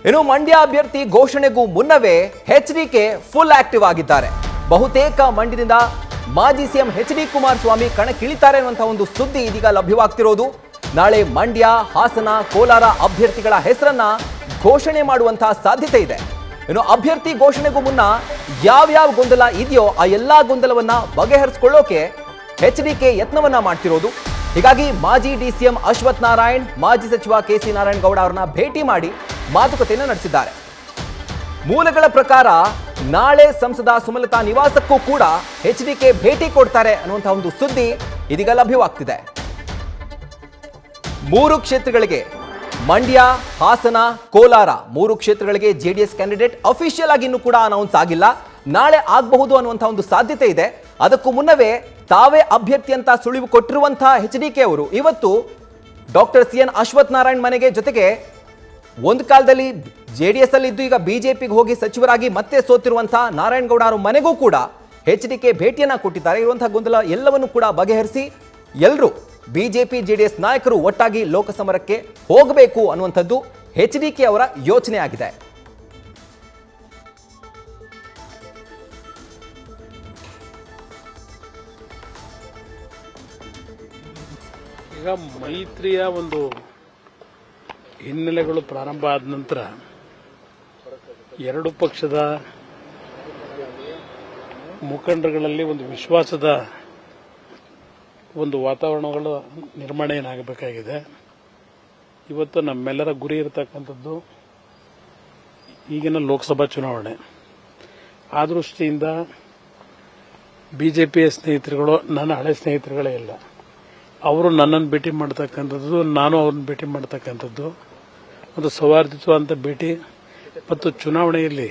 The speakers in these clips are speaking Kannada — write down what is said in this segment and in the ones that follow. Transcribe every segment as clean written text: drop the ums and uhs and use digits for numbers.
ಇನ್ನು ಮಂಡ್ಯ ಅಭ್ಯರ್ಥಿ ಘೋಷಣೆಗೂ ಮುನ್ನವೇ ಎಚ್ಡಿಕೆ ಫುಲ್ ಆಕ್ಟಿವ್ ಆಗಿದ್ದಾರೆ. ಬಹುತೇಕ ಮಂಡ್ಯದಿಂದ ಮಾಜಿ ಸಿಎಂ ಎಚ್.ಡಿ. ಕುಮಾರಸ್ವಾಮಿ ಕಣಕ್ಕಿಳಿತಾರೆ ಅನ್ನುವಂತಹ ಒಂದು ಸುದ್ದಿ ಇದೀಗ ಲಭ್ಯವಾಗ್ತಿರೋದು. ನಾಳೆ ಮಂಡ್ಯ, ಹಾಸನ, ಕೋಲಾರ ಅಭ್ಯರ್ಥಿಗಳ ಹೆಸರನ್ನ ಘೋಷಣೆ ಮಾಡುವಂತಹ ಸಾಧ್ಯತೆ ಇದೆ. ಇನ್ನು ಅಭ್ಯರ್ಥಿ ಘೋಷಣೆಗೂ ಮುನ್ನ ಯಾವ್ಯಾವ ಗೊಂದಲ ಇದೆಯೋ ಆ ಎಲ್ಲಾ ಗೊಂದಲವನ್ನ ಬಗೆಹರಿಸಿಕೊಳ್ಳೋಕೆ ಎಚ್ಡಿಕೆ ಯತ್ನವನ್ನ ಮಾಡ್ತಿರೋದು. ಹೀಗಾಗಿ ಮಾಜಿ ಡಿಸಿಎಂ ಅಶ್ವಥ್ ನಾರಾಯಣ್, ಮಾಜಿ ಸಚಿವ ಕೆ.ಸಿ. ನಾರಾಯಣಗೌಡ ಅವರನ್ನ ಭೇಟಿ ಮಾಡಿ ಮಾತುಕತೆಯನ್ನು ನಡೆಸಿದ್ದಾರೆ. ಮೂಲಗಳ ಪ್ರಕಾರ ನಾಳೆ ಸಂಸದ ಸುಮಲತಾ ನಿವಾಸಕ್ಕೂ ಕೂಡ ಎಚ್ಡಿಕೆ ಭೇಟಿ ಕೊಡ್ತಾರೆ ಅನ್ನುವಂತಹ ಒಂದು ಸುದ್ದಿ ಇದೀಗ ಲಭ್ಯವಾಗ್ತಿದೆ. 3 ಕ್ಷೇತ್ರಗಳಿಗೆ ಮಂಡ್ಯ, ಹಾಸನ, ಕೋಲಾರ 3 ಕ್ಷೇತ್ರಗಳಿಗೆ ಜೆಡಿಎಸ್ ಕ್ಯಾಂಡಿಡೇಟ್ ಅಫಿಷಿಯಲ್ ಆಗಿ ಇನ್ನೂ ಕೂಡ ಅನೌನ್ಸ್ ಆಗಿಲ್ಲ. ನಾಳೆ ಆಗಬಹುದು ಅನ್ನುವಂತಹ ಒಂದು ಸಾಧ್ಯತೆ ಇದೆ. ಅದಕ್ಕೂ ಮುನ್ನವೇ ತಾವೇ ಅಭ್ಯರ್ಥಿ ಅಂತ ಸುಳಿವು ಕೊಟ್ಟಿರುವಂತಹ ಎಚ್ಡಿಕೆ ಅವರು ಇವತ್ತು ಡಾಕ್ಟರ್ ಸಿ.ಎನ್. ಅಶ್ವಥ್ ನಾರಾಯಣ್ ಮನೆಗೆ, ಜೊತೆಗೆ ಒಂದು ಕಾಲದಲ್ಲಿ ಜೆಡಿಎಸ್ ಅಲ್ಲಿ ಇದ್ದು ಈಗ ಬಿಜೆಪಿಗೆ ಹೋಗಿ ಸಚಿವರಾಗಿ ಮತ್ತೆ ಸೋತಿರುವಂತಹ ನಾರಾಯಣಗೌಡ ಅವರ ಮನೆಗೂ ಕೂಡ ಎಚ್ಡಿಕೆ ಭೇಟಿಯನ್ನ ಕೊಟ್ಟಿದ್ದಾರೆ. ಇರುವಂತಹ ಗೊಂದಲ ಎಲ್ಲವನ್ನು ಕೂಡ ಬಗೆಹರಿಸಿ ಎಲ್ಲರೂ ಬಿಜೆಪಿ ಜೆಡಿಎಸ್ ನಾಯಕರು ಒಟ್ಟಾಗಿ ಲೋಕಸಮರಕ್ಕೆ ಹೋಗಬೇಕು ಅನ್ನುವಂಥದ್ದು ಎಚ್ಡಿಕೆ ಅವರ ಯೋಚನೆ ಆಗಿದೆ. ಈಗ ಮೈತ್ರಿಯ ಒಂದು ಹಿನ್ನೆಲೆಗಳು ಪ್ರಾರಂಭ ಆದ ನಂತರ ಎರಡು ಪಕ್ಷದ ಮುಖಂಡರುಗಳಲ್ಲಿ ಒಂದು ವಿಶ್ವಾಸದ ಒಂದು ವಾತಾವರಣಗಳು ನಿರ್ಮಾಣ ಏನಾಗಬೇಕಾಗಿದೆ. ಇವತ್ತು ನಮ್ಮೆಲ್ಲರ ಗುರಿ ಇರತಕ್ಕಂಥದ್ದು ಈಗಿನ ಲೋಕಸಭಾ ಚುನಾವಣೆ. ಆ ದೃಷ್ಟಿಯಿಂದ ಬಿಜೆಪಿಯ ಸ್ನೇಹಿತರುಗಳು ನನ್ನ ಹಳೆ ಸ್ನೇಹಿತರುಗಳೇ ಇಲ್ಲ. ಅವರು ನನ್ನನ್ನು ಭೇಟಿ ಮಾಡ್ತಕ್ಕಂಥದ್ದು, ನಾನು ಅವ್ರನ್ನ ಭೇಟಿ ಮಾಡ್ತಕ್ಕಂಥದ್ದು ಒಂದು ಸೌಹಾರ್ದಯುತವಾದಂಥ ಭೇಟಿ ಮತ್ತು ಚುನಾವಣೆಯಲ್ಲಿ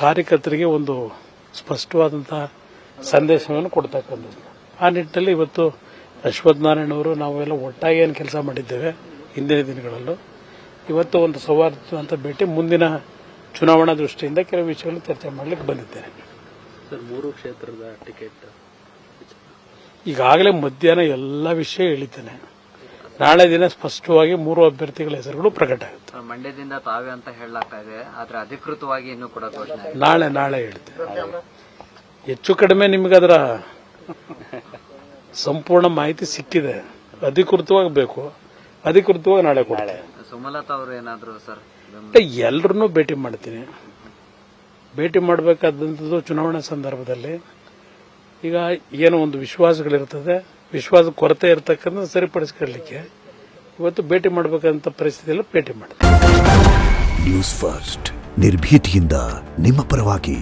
ಕಾರ್ಯಕರ್ತರಿಗೆ ಒಂದು ಸ್ಪಷ್ಟವಾದಂಥ ಸಂದೇಶವನ್ನು ಕೊಡ್ತಕ್ಕಂಥದ್ದು. ಆ ನಿಟ್ಟಿನಲ್ಲಿ ಇವತ್ತು ಅಶ್ವಥ್ ನಾರಾಯಣ್ ಅವರು ನಾವೆಲ್ಲ ಒಟ್ಟಾಗಿ ಏನು ಕೆಲಸ ಮಾಡಿದ್ದೇವೆ ಹಿಂದಿನ ದಿನಗಳಲ್ಲೂ, ಇವತ್ತು ಒಂದು ಸೌಹಾರ್ದಯುತವಾದಂಥ ಭೇಟಿ, ಮುಂದಿನ ಚುನಾವಣಾ ದೃಷ್ಟಿಯಿಂದ ಕೆಲವು ವಿಷಯಗಳನ್ನು ಚರ್ಚೆ ಮಾಡಲಿಕ್ಕೆ ಬಂದಿದ್ದೇನೆ. ಸರ್, 3 ಕ್ಷೇತ್ರದ ಟಿಕೆಟ್ ಈಗಾಗಲೇ ಮಧ್ಯಾಹ್ನ ಎಲ್ಲ ವಿಷಯ ಹೇಳಿದ್ದೇನೆ. ನಾಳೆ ದಿನ ಸ್ಪಷ್ಟವಾಗಿ 3 ಅಭ್ಯರ್ಥಿಗಳ ಹೆಸರುಗಳು ಪ್ರಕಟ ಆಗುತ್ತೆ. ಮಂಡ್ಯದಿಂದ ತಾವೇ ಅಂತ ಹೇಳಲಾಗ್ತಾ ಇದೆ, ಆದ್ರೆ ಅಧಿಕೃತವಾಗಿ ಇನ್ನೂ ಕೂಡ ಘೋಷಣೆ ನಾಳೆ ಹೇಳ್ತೇನೆ. ಹೆಚ್ಚು ಕಡಿಮೆ ನಿಮಗೆ ಅದರ ಸಂಪೂರ್ಣ ಮಾಹಿತಿ ಸಿಕ್ಕಿದೆ. ಅಧಿಕೃತವಾಗಿ ಬೇಕು, ಅಧಿಕೃತವಾಗಿ ನಾಳೆ ಕೊಡ್ತೇನೆ. ಸುಮಲತಾ ಅವರು ಏನಾದ್ರು ಸರ್ ಎಲ್ಲರನ್ನೂ ಭೇಟಿ ಮಾಡ್ತೀನಿ. ಭೇಟಿ ಮಾಡಬೇಕಾದಂಥದ್ದು ಚುನಾವಣಾ ಸಂದರ್ಭದಲ್ಲಿ ಈಗ ಏನೋ ಒಂದು ವಿಶ್ವಾಸಗಳಿರ್ತದೆ, ವಿಶ್ವಾಸ ಕೊರತೆ ಇರತಕ್ಕಂಥ ಸರಿಪಡಿಸ್ಕೊಳ್ಳಲಿಕ್ಕೆ ಇವತ್ತು ಭೇಟಿ ಮಾಡಬೇಕಂತ ಪರಿಸ್ಥಿತಿಯಲ್ಲಿ ಭೇಟಿ ಮಾಡ್ತೀನಿ. ನ್ಯೂಸ್ ಫಸ್ಟ್, ನಿರ್ಭೀತಿಯಿಂದ ನಿಮ್ಮ ಪರವಾಗಿ.